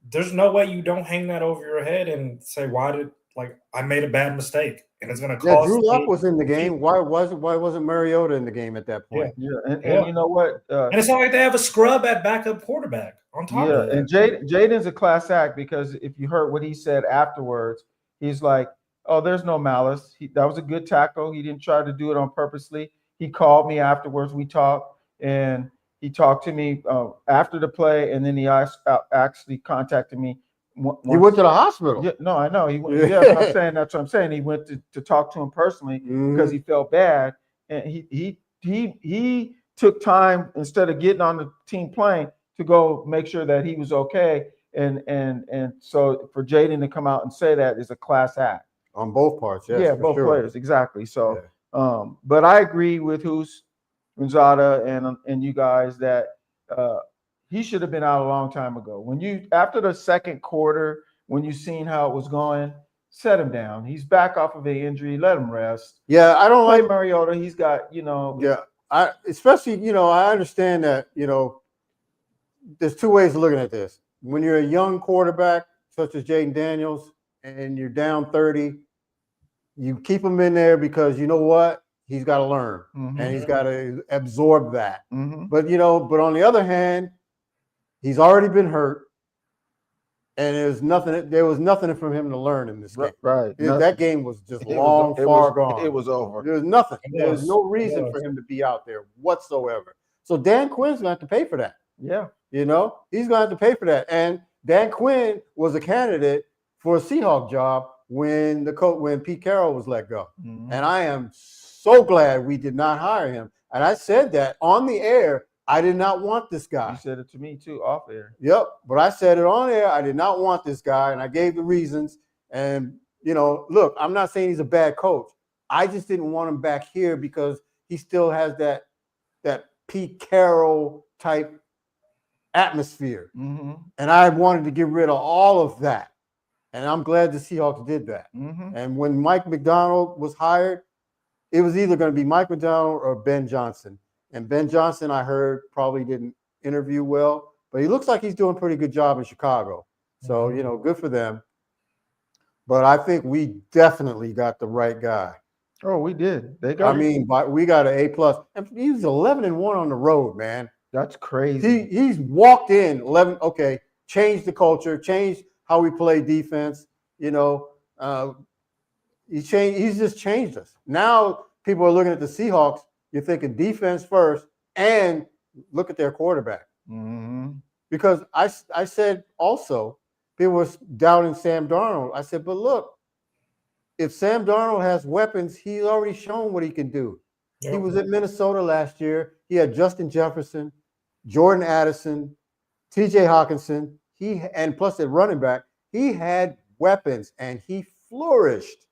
there's no way you don't hang that over your head and say, I made a bad mistake. And it's going to cost. Drew Lock was in the game. Why wasn't Mariota in the game at that point? Yeah. And you know what? And it's not like they have a scrub at backup quarterback on top of it. And Jaden's a class act because if you heard what he said afterwards, he's like, oh, there's no malice. That was a good tackle. He didn't try to do it on purposely. He called me afterwards. We talked, and he talked to me after the play, and then he actually contacted me. He went to the hospital. Yeah, no, I know. He went. Yeah, that's what I'm saying. He went to talk to him personally because he felt bad, and he took time instead of getting on the team plane to go make sure that he was okay. And so for Jaden to come out and say that is a class act on both parts. Yes, yeah, both players exactly. So, but I agree with Houshmandzadeh and you guys that. He should have been out a long time ago. After the second quarter, when you seen how it was going, set him down. He's back off of an injury. Let him rest. Yeah, I don't like Mariota. He's got, Yeah, I understand that, there's two ways of looking at this. When you're a young quarterback, such as Jaden Daniels, and you're down 30, you keep him in there because you know what? he's got to learn, and he's Mhm. got to absorb that. Mhm. But but on the other hand, he's already been hurt, and there was nothing for him to learn in this game. Right. That game was just It long, was- it far was- gone. it was over. There was nothing. It There was was. no It reason was. for him to be out there whatsoever. So Dan Quinn's going to have to pay for that. Yeah. He's going to have to pay for that. And Dan Quinn was a candidate for a Seahawk job when Pete Carroll was let go. Mhm. And I am so glad we did not hire him. And I said that on the air. I did not want this guy. You said it to me too, off air. Yep. But I said it on air. I did not want this guy, and I gave the reasons. And, look, I'm not saying he's a bad coach. I just didn't want him back here because he still has that Pete Carroll type atmosphere. Mm-hmm. And I wanted to get rid of all of that. And I'm glad the Seahawks did that. Mm-hmm. And when Mike McDonald was hired, it was either going to be Mike McDonald or Ben Johnson. And Ben Johnson, I heard, probably didn't interview well, but he looks like he's doing a pretty good job in Chicago. So, good for them. But I think we definitely got the right guy. Oh, we did. They got. We got an A+. And he was 11-1 on the road, man. That's crazy. He's walked in 11. Okay, changed the culture, changed how we play defense. He's just changed us. Now people are looking at the Seahawks. You're thinking defense first, and look at their quarterback. Mm-hmm. Because I said also, people were doubting Sam Darnold. I said, but look, if Sam Darnold has weapons, he's already shown what he can do. Yep. He was at Minnesota last year. He had Justin Jefferson, Jordan Addison, T.J. Hawkinson. And plus at running back, he had weapons, and he flourished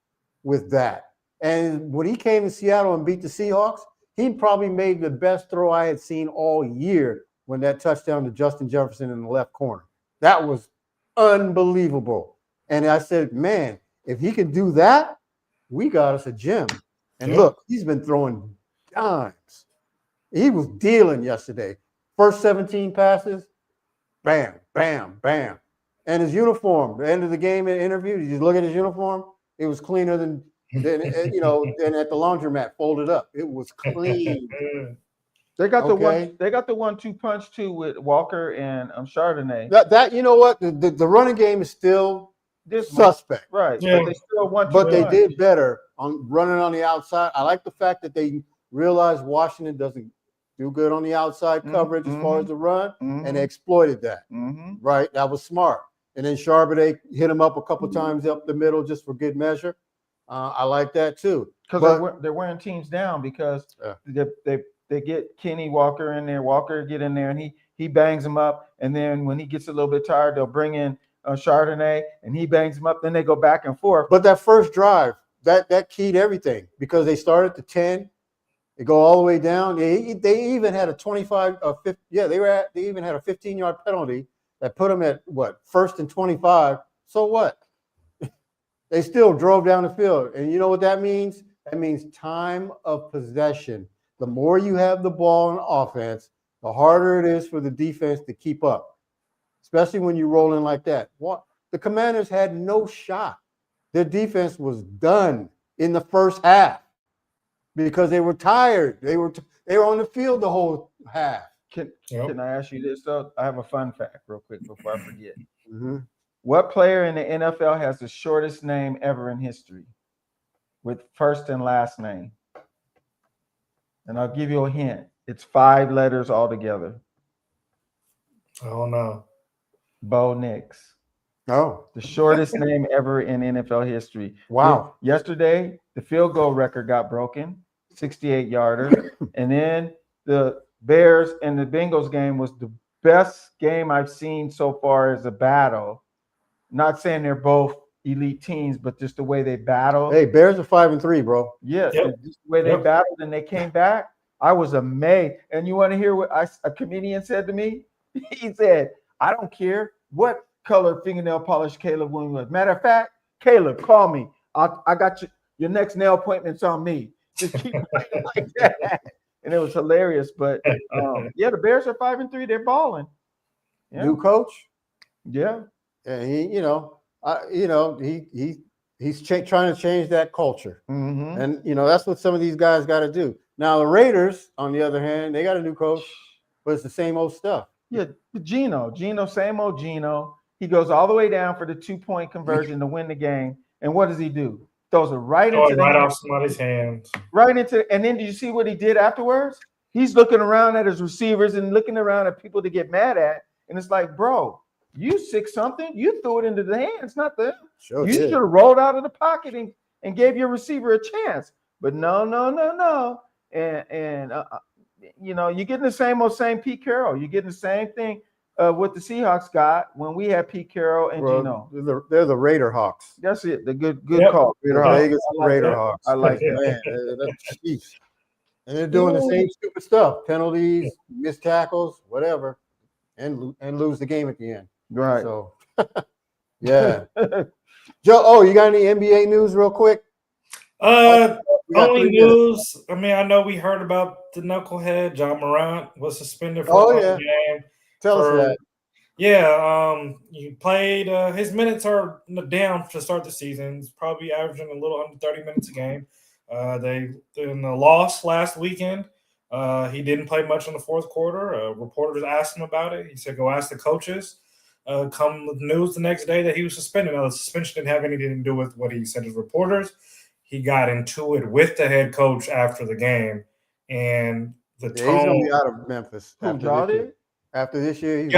with that. And when he came to Seattle and beat the Seahawks, he probably made the best throw I had seen all year when that touchdown to Justin Jefferson in the left corner. That was unbelievable. And I said, man, if he can do that, we got us a gem. And look, he's been throwing dimes. He was dealing yesterday. First 17 passes, bam, bam, bam. And his uniform, the end of the game interview, did you look at his uniform? It was cleaner than than at the laundromat, folded up. It was clean. They got the one. They got the 1-2 punch too with Walker and Chardonnay. That you know what, the running game is still suspect, right? Yeah. But they still want. But they did better on running on the outside. I like the fact that they realized Washington doesn't do good on the outside coverage as far as the run, and they exploited that. Right, that was smart. And then Charbonnet hit him up a couple times up the middle just for good measure. I like that too. Because they're wearing teams down because they get Kenny Walker in there. Walker get in there and he bangs them up. And then when he gets a little bit tired, they'll bring in Chardonnay and he bangs them up. Then they go back and forth. But that first drive, that keyed everything because they started at the 10, they go all the way down. They even had a 25 or 50. Yeah, they even had a 15-yard penalty that put them at what, 1st and 25. So what? They still drove down the field. And you know what that means? That means time of possession. The more you have the ball in offense, the harder it is for the defense to keep up, especially when you roll in like that. The Commanders had no shot. Their defense was done in the first half because they were tired. They were on the field the whole half. Can I ask you this, though? I have a fun fact real quick before I forget. Mm-hmm. What player in the NFL has the shortest name ever in history with first and last name? And I'll give you a hint. It's 5 letters altogether. I don't know. Bo Nix. Oh. The shortest name ever in NFL history. Wow. Yesterday, the field goal record got broken, 68-yarder. And then the Bears and the Bengals game was the best game I've seen so far as a battle. Not saying they're both elite teams, but just the way they battled. Hey, Bears are 5-3, bro. Yeah, just the way they battled and they came back, I was amazed. And you want to hear what a comedian said to me? He said, I don't care what color fingernail polish Caleb Williams was. Matter of fact, Caleb, call me. I got your next nail appointment's on me. Just keep playing like that. And it was hilarious. But the Bears are 5-3. They're balling. Yeah. New coach. Yeah. And he He's trying to change that culture. Mm-hmm. And, that's what some of these guys got to do. Now, the Raiders, on the other hand, they got a new coach, but it's the same old stuff. Yeah, Gino, same old Gino. He goes all the way down for the 2-point conversion to win the game. And what does he do? Throws it right off somebody's hands. Right into, and then did you see what he did afterwards? He's looking around at his receivers and looking around at people to get mad at. And it's like, bro, you 6-something, you threw it into the hands, not them. Sure you should have rolled out of the pocket and gave your receiver a chance. But no. And you're getting the same Pete Carroll. You're getting the same thing what the Seahawks got when we had Pete Carroll and Gino. They're the Raider Hawks. That's it. The good call. Vegas Raider Hawks. I like it. Man, and they're doing the same stupid stuff: penalties, missed tackles, whatever, and lose the game at the end. Right. So, yeah. Joe, you got any NBA news, real quick? Only news. I mean, I know we heard about the knucklehead John Morant was suspended for the game. Tell us that. Yeah, he played. His minutes are down to start the season. He's probably averaging a little under 30 minutes a game. They in the loss last weekend. He didn't play much in the fourth quarter. Reporters asked him about it. He said, "Go ask the coaches." Come with news the next day that he was suspended. Now, the suspension didn't have anything to do with what he said to reporters. He got into it with the head coach after the game, and the tone. He's gonna be out of Memphis after this year.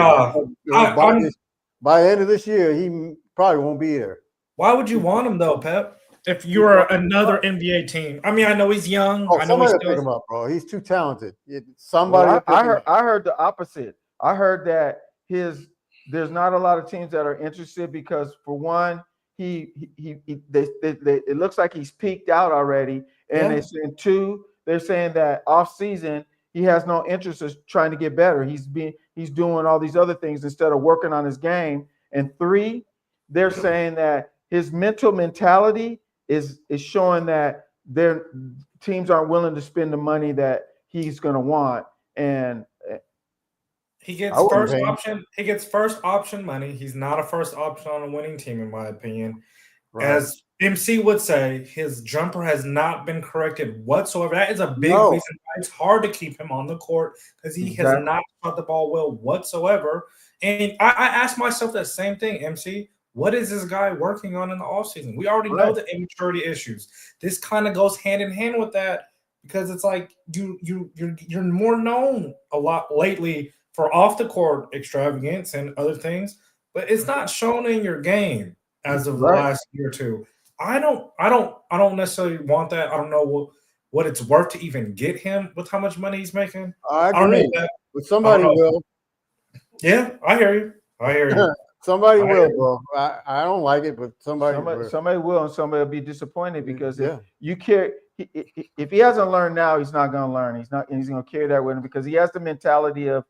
By the end of this year, he probably won't be there. Why would you want him though, Pep? If you're another NBA team, I mean, I know he's young. I know somebody will pick him up, bro. He's too talented. I heard the opposite. I heard that there's not a lot of teams that are interested because, for one, it looks like he's peaked out already, and they're saying that off season he has no interest in trying to get better. He's doing all these other things instead of working on his game. And 3, they're saying that his mentality is showing that their teams aren't willing to spend the money that he's going to want, and he gets first option. He gets first option money. He's not a first option on a winning team, in my opinion. Right. As MC would say, his jumper has not been corrected whatsoever. That is a big reason why it's hard to keep him on the court, because he has not shot the ball well whatsoever. And I asked myself that same thing, MC. What is this guy working on in the offseason? We already know the immaturity issues. This kind of goes hand in hand with that, because it's like you're more known a lot lately for off the court extravagance and other things, but it's not shown in your game as of the last year or two. I don't necessarily want that. I don't know what it's worth to even get him with how much money he's making. I agree. But somebody will. Yeah, I hear you. Somebody will, bro. I don't like it, but somebody will, and somebody will be disappointed, because if you care. If he hasn't learned now, he's not going to learn. He's going to carry that with him, because he has the mentality of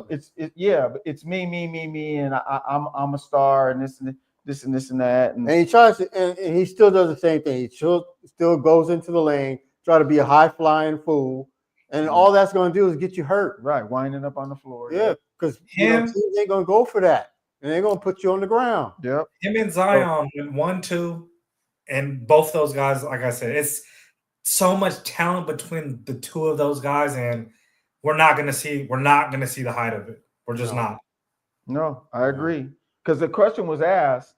it's me, and I'm a star, and this and that, and he tries to, and he still does the same thing. He still goes into the lane, try to be a high flying fool, and all that's going to do is get you hurt. Right, winding up on the floor. Yeah, because teams ain't going to go for that, and they're going to put you on the ground. Yep. Him and Zion went 1-2, and both those guys, like I said, it's so much talent between the two of those guys, and we're not going to see the height of it. We're just not. No, I agree. Because the question was asked,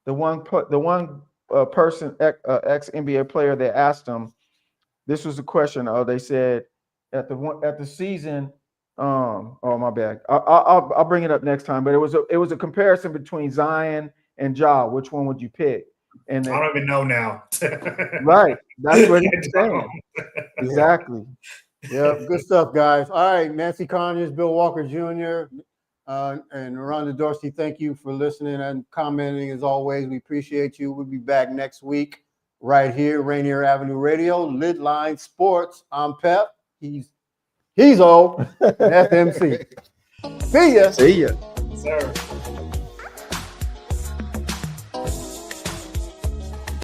the one person, ex NBA player, they asked him. This was the question. They said at the season. My bad. I'll bring it up next time. But it was a comparison between Zion and Ja. Which one would you pick? And I don't even know now. Right. That's what he's saying. Exactly. Yeah, good stuff, guys. All right, Nancy Conyers, Bill Walker Jr., and Rhonda Dorsey, thank you for listening and commenting as always. We appreciate you. We'll be back next week right here, Rainier Avenue Radio, LidLine Sports. I'm Pep. He's O. That's MC. See ya. See ya. Sir.